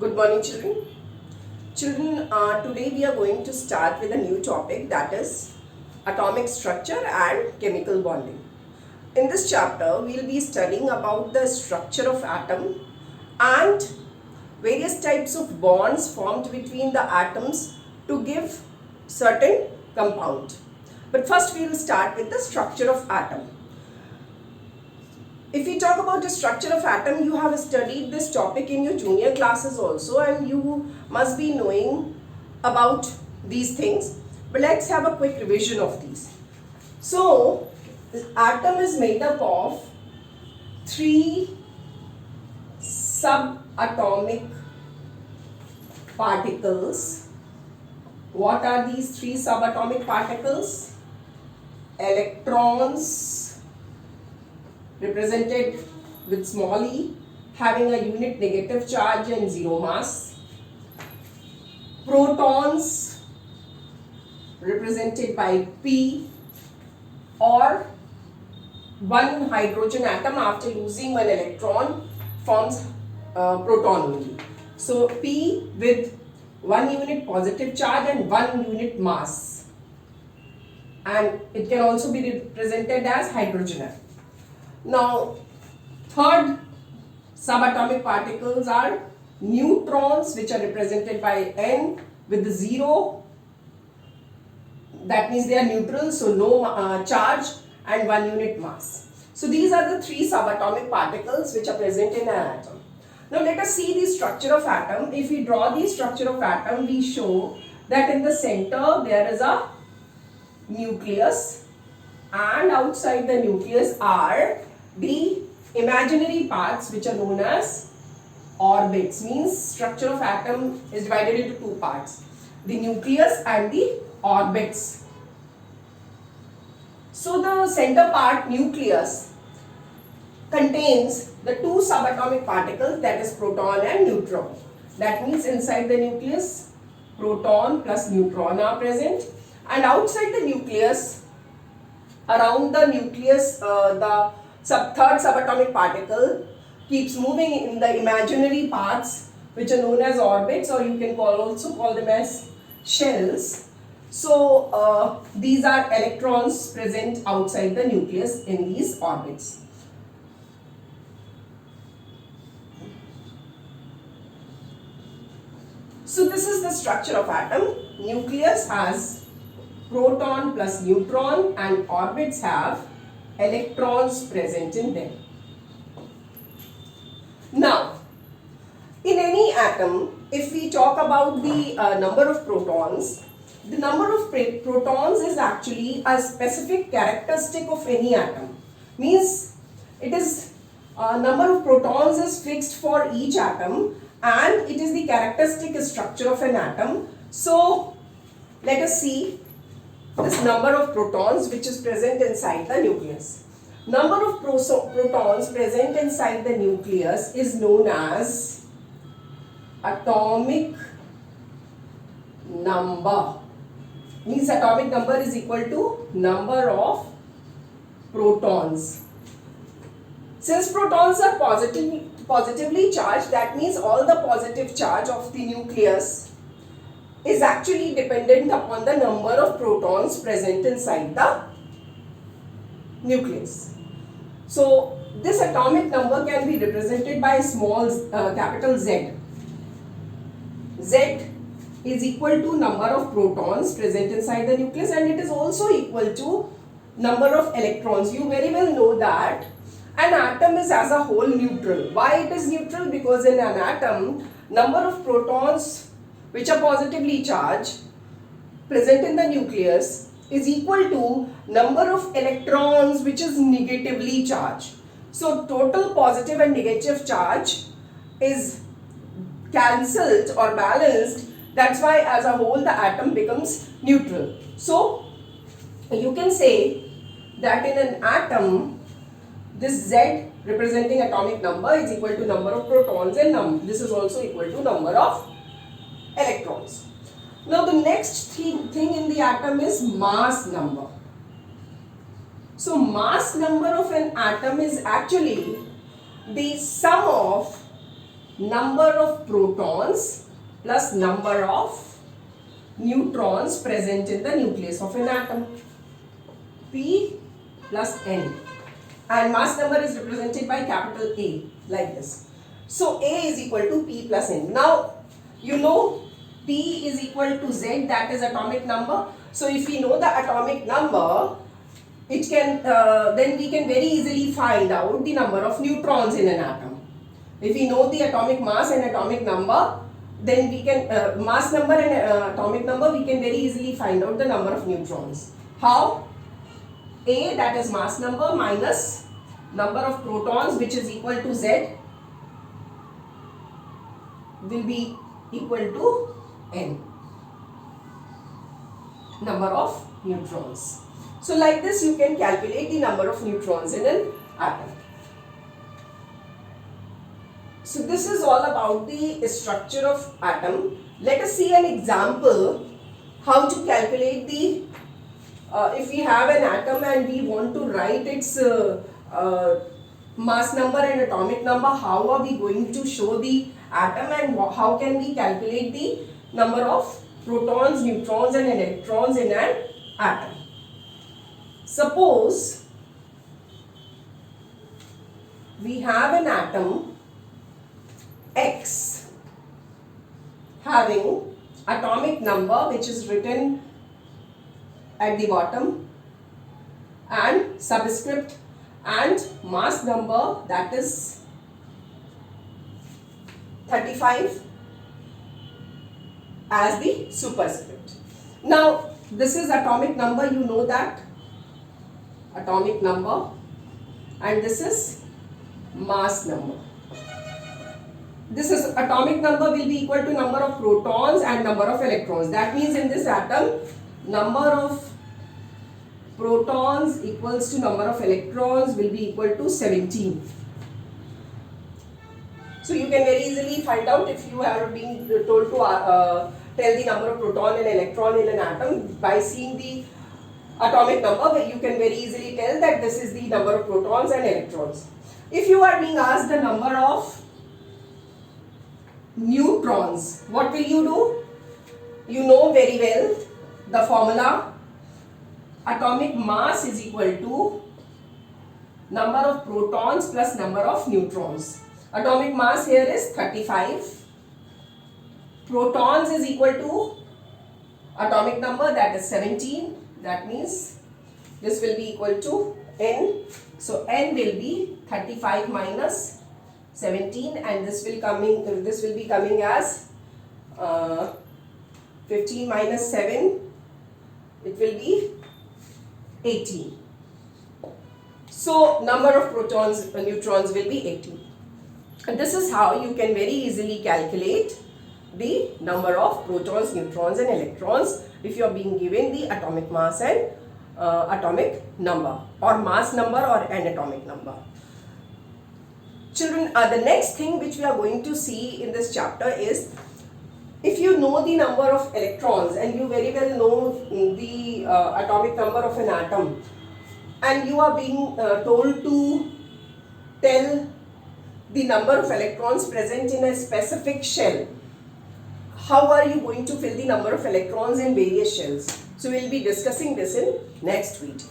Good morning, children. Children, today we are going to start with a new topic, that is atomic structure and chemical bonding. In this chapter, we will be studying about the structure of atom and various types of bonds formed between the atoms to give certain compound. But first we will start with the structure of atom. If we talk about the structure of atom, you have studied this topic in your junior classes also, and you must be knowing about these things. But let's have a quick revision of these. So, the atom is made up of three subatomic particles. What are these three subatomic particles? Electrons, represented with small e, having a unit negative charge and zero mass. Protons, represented by P, or one hydrogen atom after losing one electron forms proton only. So P with one unit positive charge and one unit mass, and it can also be represented as hydrogen atom. Now, third subatomic particles are neutrons, which are represented by N with the zero. That means they are neutral, so no charge and one unit mass. So these are the three subatomic particles which are present in an atom. Now let us see the structure of atom. If we draw the structure of atom, we show that in the center there is a nucleus, and outside the nucleus are the imaginary parts which are known as orbits. Means structure of atom is divided into two parts, the nucleus and the orbits. So the center part, nucleus, contains the two subatomic particles, that is proton and neutron. That means inside the nucleus, proton plus neutron are present, and outside the nucleus, around the nucleus, the third subatomic particle keeps moving in the imaginary parts which are known as orbits, or you can also call them as shells. So these are electrons present outside the nucleus in these orbits. So this is the structure of atom. Nucleus has proton plus neutron, and orbits have electrons present in them. Now, in any atom, if we talk about the number of protons, the number of protons is actually a specific characteristic of any atom. Means it is number of protons is fixed for each atom, and it is the characteristic structure of an atom. So let us see this number of protons which is present inside the nucleus. Number of protons present inside the nucleus is known as atomic number. Means atomic number is equal to number of protons. Since protons are positively charged, that means all the positive charge of the nucleus is actually dependent upon the number of protons present inside the nucleus. So this atomic number can be represented by small capital Z. Z is equal to number of protons present inside the nucleus, and it is also equal to number of electrons. You very well know that an atom is as a whole neutral. Why it is neutral? Because in an atom, number of protons which are positively charged present in the nucleus is equal to number of electrons which is negatively charged. So total positive and negative charge is cancelled or balanced. That's why as a whole the atom becomes neutral. So you can say that in an atom, this Z representing atomic number is equal to number of protons, and this is also equal to number of electrons. Now the next thing in the atom is mass number. So mass number of an atom is actually the sum of number of protons plus number of neutrons present in the nucleus of an atom. P plus N. And mass number is represented by capital A, like this. So A is equal to P plus N. Now, you know P is equal to Z, that is atomic number. So if we know the atomic number, it can then we can very easily find out the number of neutrons in an atom. If we know the atomic mass and atomic number, then we can mass number and atomic number, we can very easily find out the number of neutrons. How? A, that is mass number, minus number of protons, which is equal to Z, will be equal to N, number of neutrons. So like this you can calculate the number of neutrons in an atom. So this is all about the structure of atom. Let us see an example how to calculate the if we have an atom and we want to write its mass number and atomic number, how are we going to show the atom and how can we calculate the number of protons, neutrons and electrons in an atom. Suppose we have an atom X having atomic number, which is written at the bottom, and subscript, and mass number, that is 35 as the superscript. Now this is atomic number, you know that, atomic number, and this is mass number. This is atomic number will be equal to number of protons and number of electrons. That means in this atom, number of protons equals to number of electrons will be equal to 17. So you can very easily find out if you are being told to tell the number of proton and electron in an atom by seeing the atomic number. You can very easily tell that this is the number of protons and electrons. If you are being asked the number of neutrons, what will you do? You know very well the formula. Atomic mass is equal to number of protons plus number of neutrons. Atomic mass here is 35. Protons is equal to atomic number, that is 17. That means this will be equal to N. So N will be 35 minus 17, and this will be coming as 15 minus 7. It will be 18. So number of protons and neutrons will be 18. And this is how you can very easily calculate the number of protons, neutrons and electrons if you are being given the atomic mass and atomic number, or mass number or an atomic number. Children, the next thing which we are going to see in this chapter is, if you know the number of electrons and you very well know the atomic number of an atom, and you are being told to tell the number of electrons present in a specific shell, how are you going to fill the number of electrons in various shells? So we will be discussing this in next video.